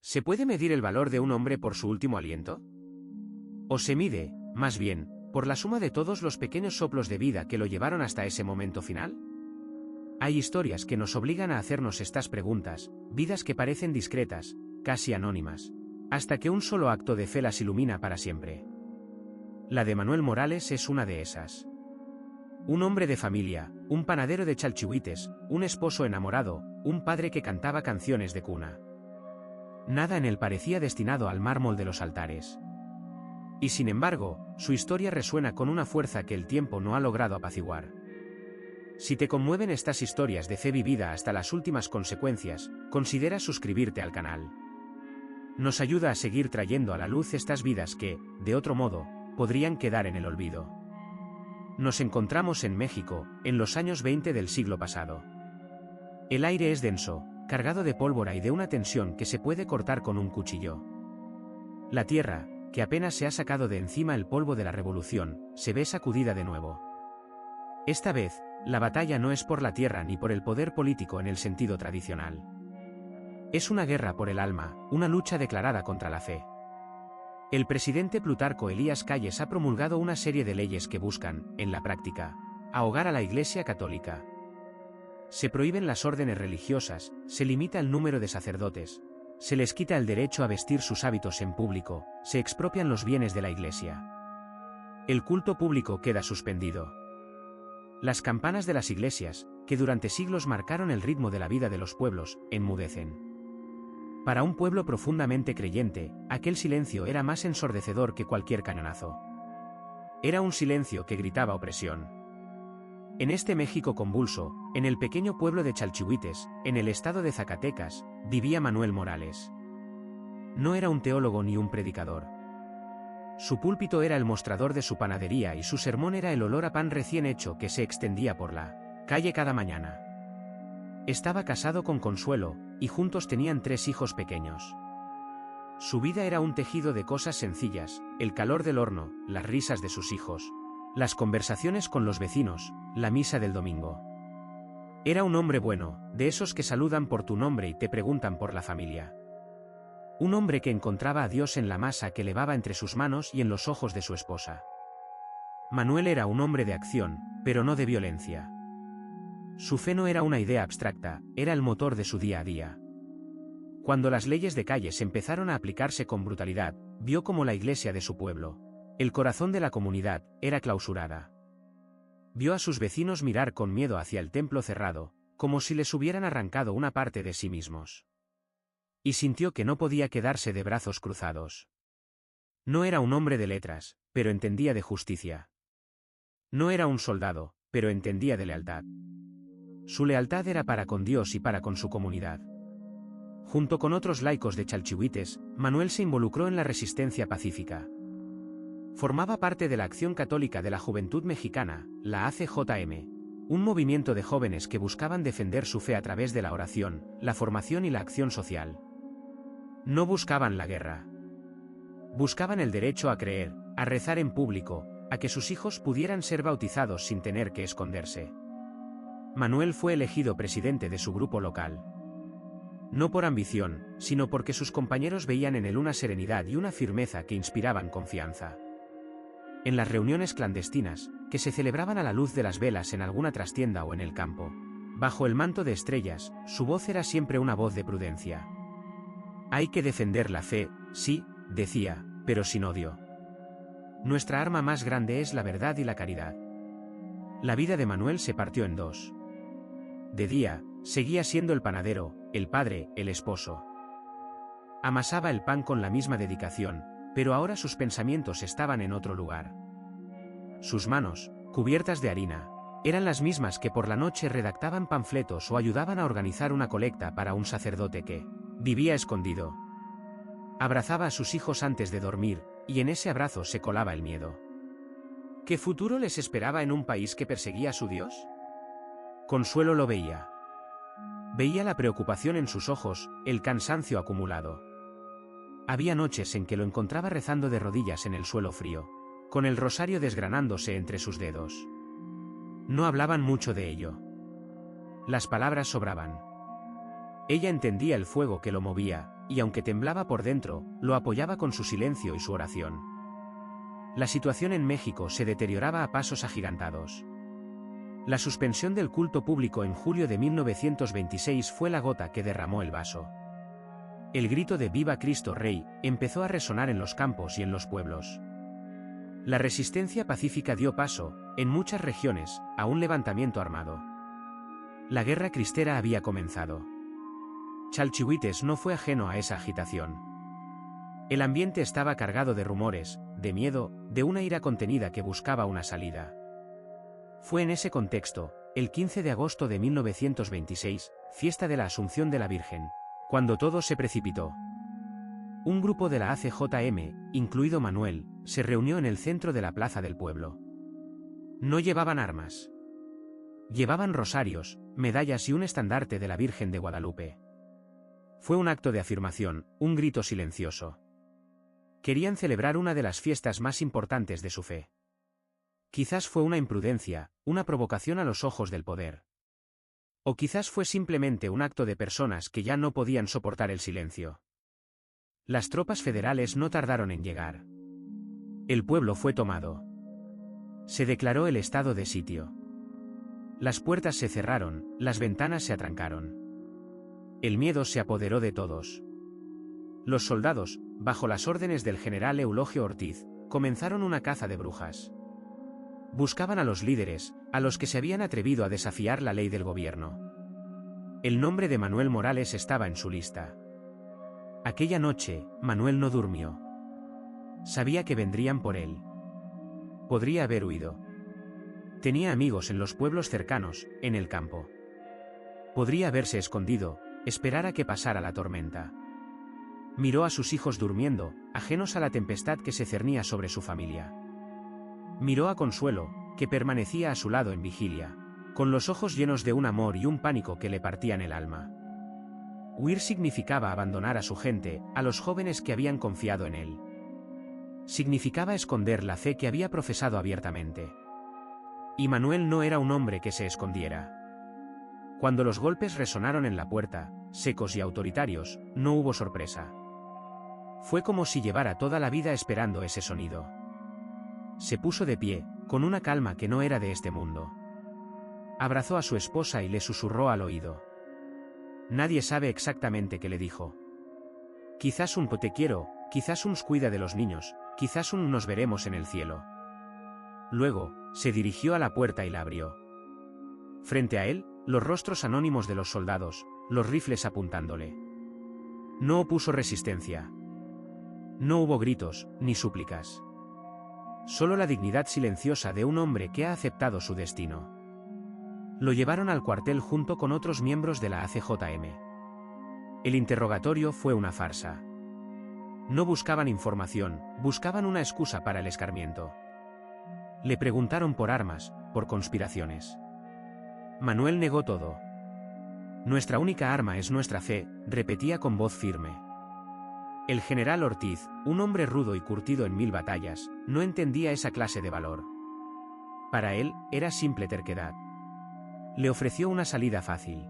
¿Se puede medir el valor de un hombre por su último aliento? ¿O se mide, más bien, por la suma de todos los pequeños soplos de vida que lo llevaron hasta ese momento final? Hay historias que nos obligan a hacernos estas preguntas, vidas que parecen discretas, casi anónimas, hasta que un solo acto de fe las ilumina para siempre. La de Manuel Morales es una de esas. Un hombre de familia, un panadero de Chalchihuites, un esposo enamorado, un padre que cantaba canciones de cuna. Nada en él parecía destinado al mármol de los altares. Y sin embargo, su historia resuena con una fuerza que el tiempo no ha logrado apaciguar. Si te conmueven estas historias de fe vivida hasta las últimas consecuencias, considera suscribirte al canal. Nos ayuda a seguir trayendo a la luz estas vidas que, de otro modo, podrían quedar en el olvido. Nos encontramos en México, en los años 20 del siglo pasado. El aire es denso, cargado de pólvora y de una tensión que se puede cortar con un cuchillo. La tierra, que apenas se ha sacado de encima el polvo de la revolución, se ve sacudida de nuevo. Esta vez, la batalla no es por la tierra ni por el poder político en el sentido tradicional. Es una guerra por el alma, una lucha declarada contra la fe. El presidente Plutarco Elías Calles ha promulgado una serie de leyes que buscan, en la práctica, ahogar a la Iglesia Católica. Se prohíben las órdenes religiosas, se limita el número de sacerdotes, se les quita el derecho a vestir sus hábitos en público, se expropian los bienes de la Iglesia. El culto público queda suspendido. Las campanas de las iglesias, que durante siglos marcaron el ritmo de la vida de los pueblos, enmudecen. Para un pueblo profundamente creyente, aquel silencio era más ensordecedor que cualquier cañonazo. Era un silencio que gritaba opresión. En este México convulso, en el pequeño pueblo de Chalchihuites, en el estado de Zacatecas, vivía Manuel Morales. No era un teólogo ni un predicador. Su púlpito era el mostrador de su panadería y su sermón era el olor a pan recién hecho que se extendía por la calle cada mañana. Estaba casado con Consuelo, y juntos tenían 3 hijos pequeños. Su vida era un tejido de cosas sencillas, el calor del horno, las risas de sus hijos, las conversaciones con los vecinos, la misa del domingo. Era un hombre bueno, de esos que saludan por tu nombre y te preguntan por la familia. Un hombre que encontraba a Dios en la masa que levaba entre sus manos y en los ojos de su esposa. Manuel era un hombre de acción, pero no de violencia. Su fe no era una idea abstracta, era el motor de su día a día. Cuando las leyes de Calles empezaron a aplicarse con brutalidad, vio como la iglesia de su pueblo, el corazón de la comunidad, era clausurada. Vio a sus vecinos mirar con miedo hacia el templo cerrado, como si les hubieran arrancado una parte de sí mismos. Y sintió que no podía quedarse de brazos cruzados. No era un hombre de letras, pero entendía de justicia. No era un soldado, pero entendía de lealtad. Su lealtad era para con Dios y para con su comunidad. Junto con otros laicos de Chalchihuites, Manuel se involucró en la resistencia pacífica. Formaba parte de la Acción Católica de la Juventud Mexicana, la ACJM, un movimiento de jóvenes que buscaban defender su fe a través de la oración, la formación y la acción social. No buscaban la guerra. Buscaban el derecho a creer, a rezar en público, a que sus hijos pudieran ser bautizados sin tener que esconderse. Manuel fue elegido presidente de su grupo local. No por ambición, sino porque sus compañeros veían en él una serenidad y una firmeza que inspiraban confianza. En las reuniones clandestinas, que se celebraban a la luz de las velas en alguna trastienda o en el campo, bajo el manto de estrellas, su voz era siempre una voz de prudencia. Hay que defender la fe, sí, decía, pero sin odio. Nuestra arma más grande es la verdad y la caridad. La vida de Manuel se partió en 2. De día, seguía siendo el panadero, el padre, el esposo. Amasaba el pan con la misma dedicación, pero ahora sus pensamientos estaban en otro lugar. Sus manos, cubiertas de harina, eran las mismas que por la noche redactaban panfletos o ayudaban a organizar una colecta para un sacerdote que vivía escondido. Abrazaba a sus hijos antes de dormir, y en ese abrazo se colaba el miedo. ¿Qué futuro les esperaba en un país que perseguía a su Dios? Consuelo lo veía. Veía la preocupación en sus ojos, el cansancio acumulado. Había noches en que lo encontraba rezando de rodillas en el suelo frío, con el rosario desgranándose entre sus dedos. No hablaban mucho de ello. Las palabras sobraban. Ella entendía el fuego que lo movía, y aunque temblaba por dentro, lo apoyaba con su silencio y su oración. La situación en México se deterioraba a pasos agigantados. La suspensión del culto público en julio de 1926 fue la gota que derramó el vaso. El grito de «Viva Cristo Rey» empezó a resonar en los campos y en los pueblos. La resistencia pacífica dio paso, en muchas regiones, a un levantamiento armado. La guerra cristera había comenzado. Chalchihuites no fue ajeno a esa agitación. El ambiente estaba cargado de rumores, de miedo, de una ira contenida que buscaba una salida. Fue en ese contexto, el 15 de agosto de 1926, fiesta de la Asunción de la Virgen, cuando todo se precipitó. Un grupo de la ACJM, incluido Manuel, se reunió en el centro de la plaza del pueblo. No llevaban armas. Llevaban rosarios, medallas y un estandarte de la Virgen de Guadalupe. Fue un acto de afirmación, un grito silencioso. Querían celebrar una de las fiestas más importantes de su fe. Quizás fue una imprudencia, una provocación a los ojos del poder. O quizás fue simplemente un acto de personas que ya no podían soportar el silencio. Las tropas federales no tardaron en llegar. El pueblo fue tomado. Se declaró el estado de sitio. Las puertas se cerraron, las ventanas se atrancaron. El miedo se apoderó de todos. Los soldados, bajo las órdenes del general Eulogio Ortiz, comenzaron una caza de brujas. Buscaban a los líderes, a los que se habían atrevido a desafiar la ley del gobierno. El nombre de Manuel Morales estaba en su lista. Aquella noche, Manuel no durmió. Sabía que vendrían por él. Podría haber huido. Tenía amigos en los pueblos cercanos, en el campo. Podría haberse escondido, esperar a que pasara la tormenta. Miró a sus hijos durmiendo, ajenos a la tempestad que se cernía sobre su familia. Miró a Consuelo, que permanecía a su lado en vigilia, con los ojos llenos de un amor y un pánico que le partían el alma. Huir significaba abandonar a su gente, a los jóvenes que habían confiado en él. Significaba esconder la fe que había profesado abiertamente. Y Manuel no era un hombre que se escondiera. Cuando los golpes resonaron en la puerta, secos y autoritarios, no hubo sorpresa. Fue como si llevara toda la vida esperando ese sonido. Se puso de pie, con una calma que no era de este mundo. Abrazó a su esposa y le susurró al oído. Nadie sabe exactamente qué le dijo. Quizás un te quiero, quizás un cuida de los niños, quizás un nos veremos en el cielo. Luego, se dirigió a la puerta y la abrió. Frente a él, los rostros anónimos de los soldados, los rifles apuntándole. No opuso resistencia. No hubo gritos, ni súplicas. Solo la dignidad silenciosa de un hombre que ha aceptado su destino. Lo llevaron al cuartel junto con otros miembros de la ACJM. El interrogatorio fue una farsa. No buscaban información, buscaban una excusa para el escarmiento. Le preguntaron por armas, por conspiraciones. Manuel negó todo. Nuestra única arma es nuestra fe, repetía con voz firme. El general Ortiz, un hombre rudo y curtido en 1000 batallas, no entendía esa clase de valor. Para él, era simple terquedad. Le ofreció una salida fácil.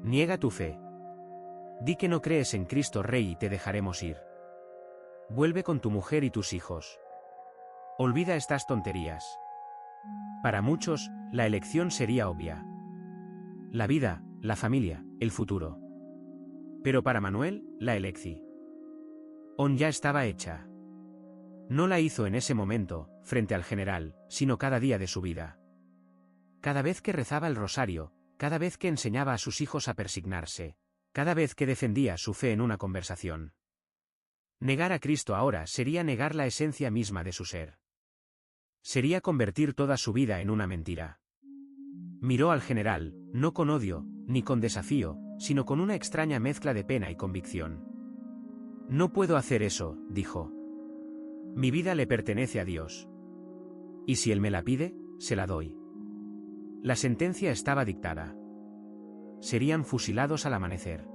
Niega tu fe. Di que no crees en Cristo Rey y te dejaremos ir. Vuelve con tu mujer y tus hijos. Olvida estas tonterías. Para muchos, la elección sería obvia. La vida, la familia, el futuro. Pero para Manuel, la elección ya estaba hecha. No la hizo en ese momento, frente al general, sino cada día de su vida. Cada vez que rezaba el rosario, cada vez que enseñaba a sus hijos a persignarse, cada vez que defendía su fe en una conversación. Negar a Cristo ahora sería negar la esencia misma de su ser. Sería convertir toda su vida en una mentira. Miró al general, no con odio, ni con desafío, sino con una extraña mezcla de pena y convicción. No puedo hacer eso, dijo. Mi vida le pertenece a Dios. Y si Él me la pide, se la doy. La sentencia estaba dictada. Serían fusilados al amanecer.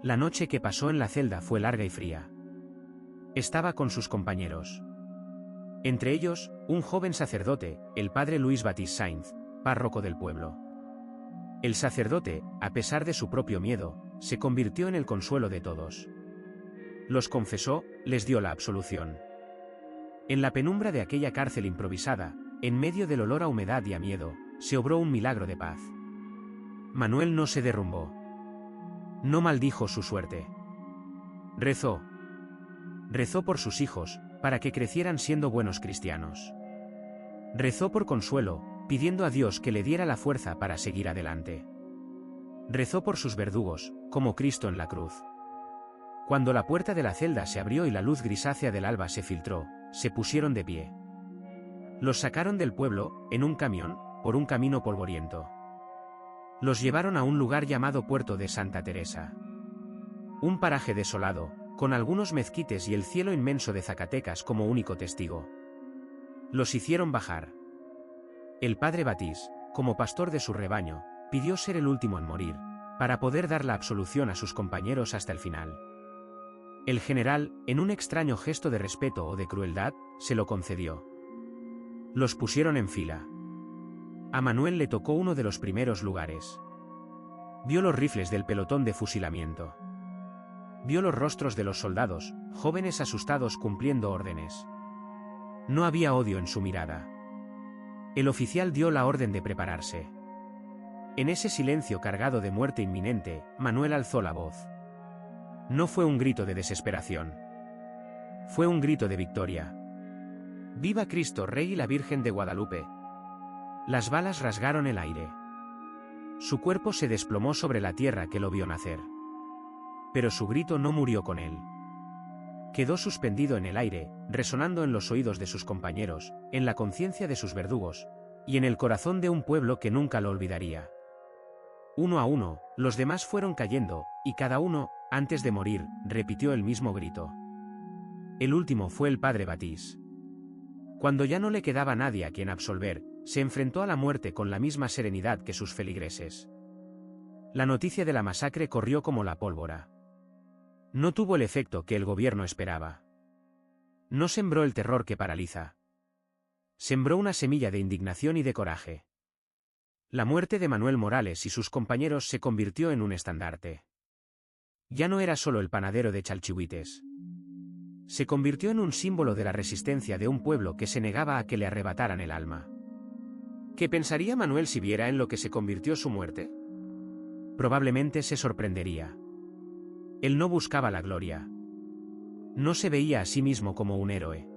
La noche que pasó en la celda fue larga y fría. Estaba con sus compañeros. Entre ellos, un joven sacerdote, el padre Luis Batiste Sainz, párroco del pueblo. El sacerdote, a pesar de su propio miedo, se convirtió en el consuelo de todos. Los confesó, les dio la absolución. En la penumbra de aquella cárcel improvisada, en medio del olor a humedad y a miedo, se obró un milagro de paz. Manuel no se derrumbó. No maldijo su suerte. Rezó. Rezó por sus hijos, para que crecieran siendo buenos cristianos. Rezó por consuelo, pidiendo a Dios que le diera la fuerza para seguir adelante. Rezó por sus verdugos, como Cristo en la cruz. Cuando la puerta de la celda se abrió y la luz grisácea del alba se filtró, se pusieron de pie. Los sacaron del pueblo, en un camión, por un camino polvoriento. Los llevaron a un lugar llamado Puerto de Santa Teresa. Un paraje desolado, con algunos mezquites y el cielo inmenso de Zacatecas como único testigo. Los hicieron bajar. El padre Batís, como pastor de su rebaño, pidió ser el último en morir, para poder dar la absolución a sus compañeros hasta el final. El general, en un extraño gesto de respeto o de crueldad, se lo concedió. Los pusieron en fila. A Manuel le tocó uno de los primeros lugares. Vio los rifles del pelotón de fusilamiento. Vio los rostros de los soldados, jóvenes asustados cumpliendo órdenes. No había odio en su mirada. El oficial dio la orden de prepararse. En ese silencio cargado de muerte inminente, Manuel alzó la voz. No fue un grito de desesperación. Fue un grito de victoria. ¡Viva Cristo Rey y la Virgen de Guadalupe! Las balas rasgaron el aire. Su cuerpo se desplomó sobre la tierra que lo vio nacer. Pero su grito no murió con él. Quedó suspendido en el aire, resonando en los oídos de sus compañeros, en la conciencia de sus verdugos, y en el corazón de un pueblo que nunca lo olvidaría. Uno a uno, los demás fueron cayendo, y cada uno, antes de morir, repitió el mismo grito. El último fue el padre Batís. Cuando ya no le quedaba nadie a quien absolver, se enfrentó a la muerte con la misma serenidad que sus feligreses. La noticia de la masacre corrió como la pólvora. No tuvo el efecto que el gobierno esperaba. No sembró el terror que paraliza. Sembró una semilla de indignación y de coraje. La muerte de Manuel Morales y sus compañeros se convirtió en un estandarte. Ya no era solo el panadero de Chalchihuites. Se convirtió en un símbolo de la resistencia de un pueblo que se negaba a que le arrebataran el alma. ¿Qué pensaría Manuel si viera en lo que se convirtió su muerte? Probablemente se sorprendería. Él no buscaba la gloria. No se veía a sí mismo como un héroe.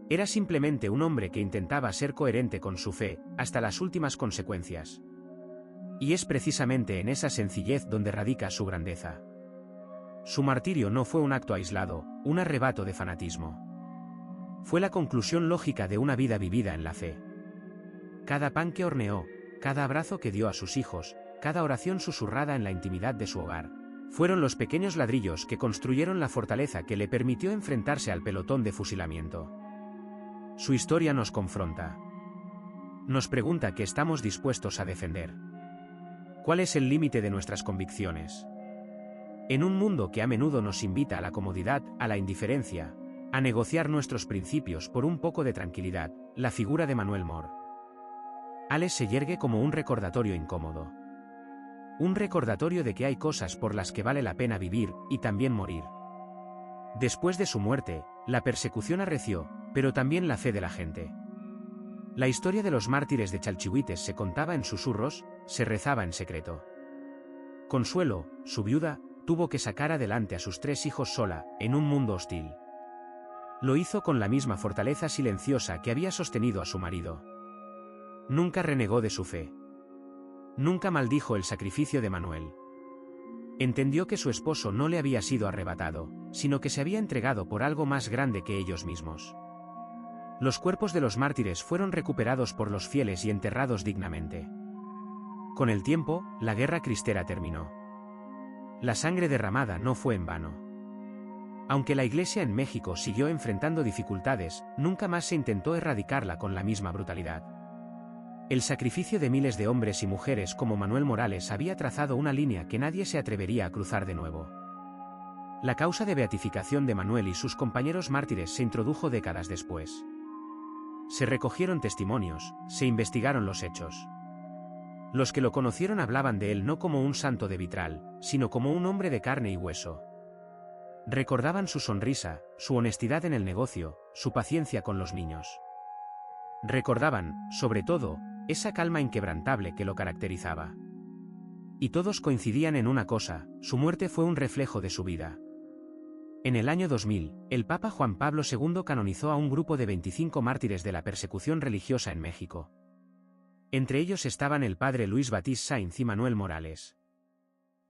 Era simplemente un hombre que intentaba ser coherente con su fe, hasta las últimas consecuencias. Y es precisamente en esa sencillez donde radica su grandeza. Su martirio no fue un acto aislado, un arrebato de fanatismo. Fue la conclusión lógica de una vida vivida en la fe. Cada pan que horneó, cada abrazo que dio a sus hijos, cada oración susurrada en la intimidad de su hogar, fueron los pequeños ladrillos que construyeron la fortaleza que le permitió enfrentarse al pelotón de fusilamiento. Su historia nos confronta. Nos pregunta qué estamos dispuestos a defender. ¿Cuál es el límite de nuestras convicciones? En un mundo que a menudo nos invita a la comodidad, a la indiferencia, a negociar nuestros principios por un poco de tranquilidad, la figura de Manuel Mor Ales se yergue como un recordatorio incómodo. Un recordatorio de que hay cosas por las que vale la pena vivir, y también morir. Después de su muerte, la persecución arreció, pero también la fe de la gente. La historia de los mártires de Chalchihuites se contaba en susurros, se rezaba en secreto. Consuelo, su viuda, tuvo que sacar adelante a sus 3 hijos sola, en un mundo hostil. Lo hizo con la misma fortaleza silenciosa que había sostenido a su marido. Nunca renegó de su fe. Nunca maldijo el sacrificio de Manuel. Entendió que su esposo no le había sido arrebatado, sino que se había entregado por algo más grande que ellos mismos. Los cuerpos de los mártires fueron recuperados por los fieles y enterrados dignamente. Con el tiempo, la guerra cristera terminó. La sangre derramada no fue en vano. Aunque la Iglesia en México siguió enfrentando dificultades, nunca más se intentó erradicarla con la misma brutalidad. El sacrificio de miles de hombres y mujeres como Manuel Morales había trazado una línea que nadie se atrevería a cruzar de nuevo. La causa de beatificación de Manuel y sus compañeros mártires se introdujo décadas después. Se recogieron testimonios, se investigaron los hechos. Los que lo conocieron hablaban de él no como un santo de vitral, sino como un hombre de carne y hueso. Recordaban su sonrisa, su honestidad en el negocio, su paciencia con los niños. Recordaban, sobre todo, esa calma inquebrantable que lo caracterizaba. Y todos coincidían en una cosa: su muerte fue un reflejo de su vida. En el año 2000, el Papa Juan Pablo II canonizó a un grupo de 25 mártires de la persecución religiosa en México. Entre ellos estaban el padre Luis Batiste Sainz y Manuel Morales.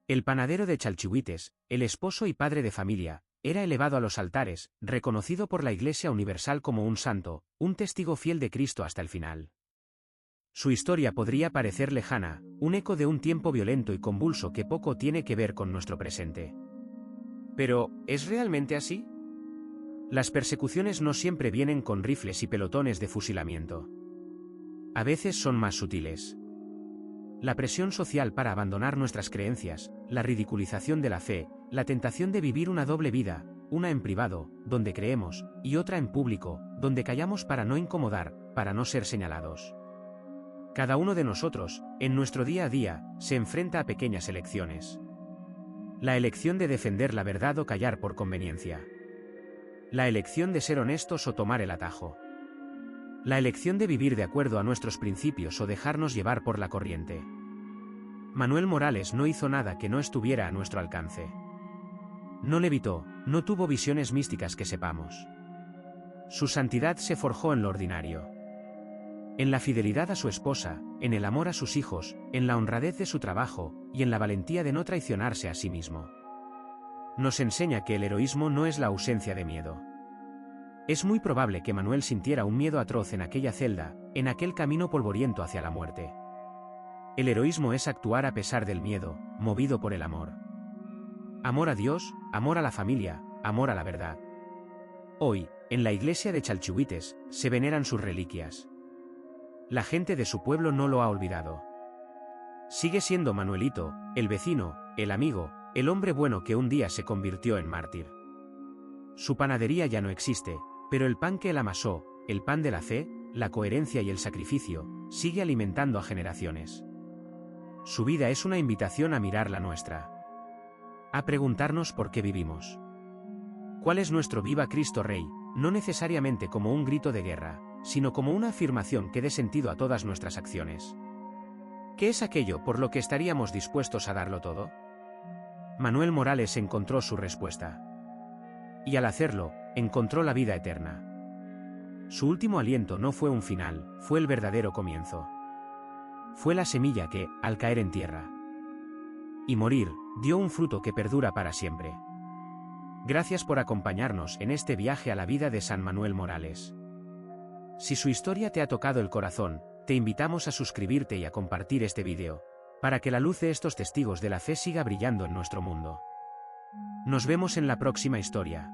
El panadero de Chalchihuites, el esposo y padre de familia, era elevado a los altares, reconocido por la Iglesia Universal como un santo, un testigo fiel de Cristo hasta el final. Su historia podría parecer lejana, un eco de un tiempo violento y convulso que poco tiene que ver con nuestro presente. Pero, ¿es realmente así? Las persecuciones no siempre vienen con rifles y pelotones de fusilamiento. A veces son más sutiles. La presión social para abandonar nuestras creencias, la ridiculización de la fe, la tentación de vivir una doble vida, una en privado, donde creemos, y otra en público, donde callamos para no incomodar, para no ser señalados. Cada uno de nosotros, en nuestro día a día, se enfrenta a pequeñas elecciones. La elección de defender la verdad o callar por conveniencia. La elección de ser honestos o tomar el atajo. La elección de vivir de acuerdo a nuestros principios o dejarnos llevar por la corriente. Manuel Morales no hizo nada que no estuviera a nuestro alcance. No levitó, no tuvo visiones místicas que sepamos. Su santidad se forjó en lo ordinario. En la fidelidad a su esposa, en el amor a sus hijos, en la honradez de su trabajo, y en la valentía de no traicionarse a sí mismo. Nos enseña que el heroísmo no es la ausencia de miedo. Es muy probable que Manuel sintiera un miedo atroz en aquella celda, en aquel camino polvoriento hacia la muerte. El heroísmo es actuar a pesar del miedo, movido por el amor. Amor a Dios, amor a la familia, amor a la verdad. Hoy, en la iglesia de Chalchihuites, se veneran sus reliquias. La gente de su pueblo no lo ha olvidado. Sigue siendo Manuelito, el vecino, el amigo, el hombre bueno que un día se convirtió en mártir. Su panadería ya no existe, pero el pan que él amasó, el pan de la fe, la coherencia y el sacrificio, sigue alimentando a generaciones. Su vida es una invitación a mirar la nuestra. A preguntarnos por qué vivimos. ¿Cuál es nuestro Viva Cristo Rey? No necesariamente como un grito de guerra, sino como una afirmación que dé sentido a todas nuestras acciones. ¿Qué es aquello por lo que estaríamos dispuestos a darlo todo? Manuel Morales encontró su respuesta. Y al hacerlo, encontró la vida eterna. Su último aliento no fue un final, fue el verdadero comienzo. Fue la semilla que, al caer en tierra y morir, dio un fruto que perdura para siempre. Gracias por acompañarnos en este viaje a la vida de San Manuel Morales. Si su historia te ha tocado el corazón, te invitamos a suscribirte y a compartir este video, para que la luz de estos testigos de la fe siga brillando en nuestro mundo. Nos vemos en la próxima historia.